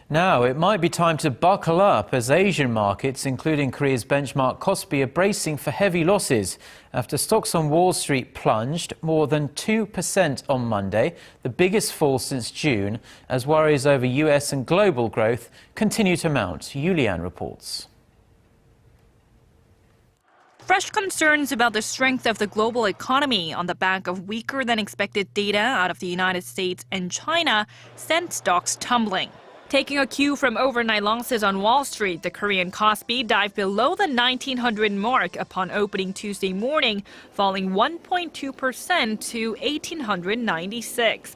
Now, it might be time to buckle up as Asian markets, including Korea's benchmark KOSPI, are bracing for heavy losses after stocks on Wall Street plunged more than 2% on Monday, the biggest fall since June, as worries over US and global growth continue to mount. Yoo Li-an reports. Fresh concerns about the strength of the global economy on the back of weaker than expected data out of the United States and China sent stocks tumbling. Taking a cue from overnight losses on Wall Street, the Korean KOSPI dived below the 1900 mark upon opening Tuesday morning, falling 1.2% to 1896.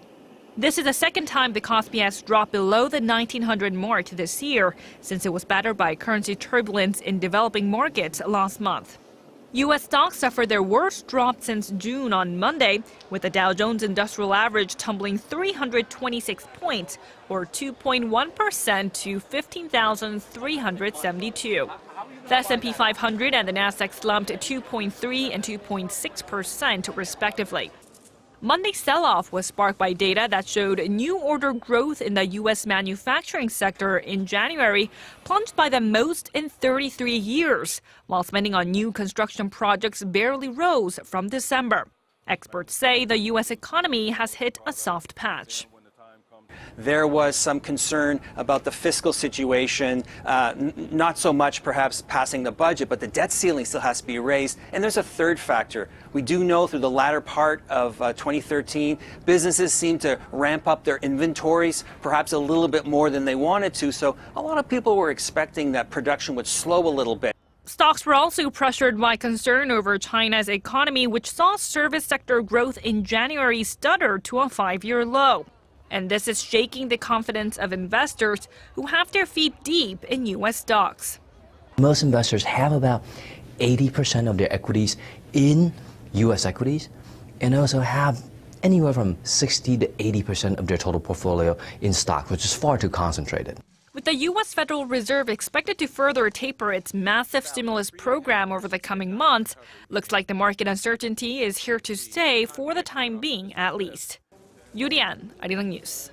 This is the second time the KOSPI has dropped below the 1900 mark this year, since it was battered by currency turbulence in developing markets last month. U.S. stocks suffered their worst drop since June on Monday, with the Dow Jones Industrial Average tumbling 326 points, or 2.1% to 15,372. The S&P 500 and the Nasdaq slumped 2.3% and 2.6% respectively. Monday's sell-off was sparked by data that showed new order growth in the U.S. manufacturing sector in January plunged by the most in 33 years, while spending on new construction projects barely rose from December. Experts say the U.S. economy has hit a soft patch. There was some concern about the fiscal situation, not so much perhaps passing the budget, but the debt ceiling still has to be raised. And there's a third factor. We do know through the latter part of 2013, businesses seem to ramp up their inventories perhaps a little bit more than they wanted to. So a lot of people were expecting that production would slow a little bit. Stocks were also pressured by concern over China's economy, which saw service sector growth in January stutter to a 5-year low. And this is shaking the confidence of investors who have their feet deep in U.S. stocks. Most investors have about 80% of their equities in U.S. equities and also have anywhere from 60 to 80% of their total portfolio in stock, which is far too concentrated. With the U.S. Federal Reserve expected to further taper its massive stimulus program over the coming months, looks like the market uncertainty is here to stay for the time being at least. Yoo Li-an, Arirang News.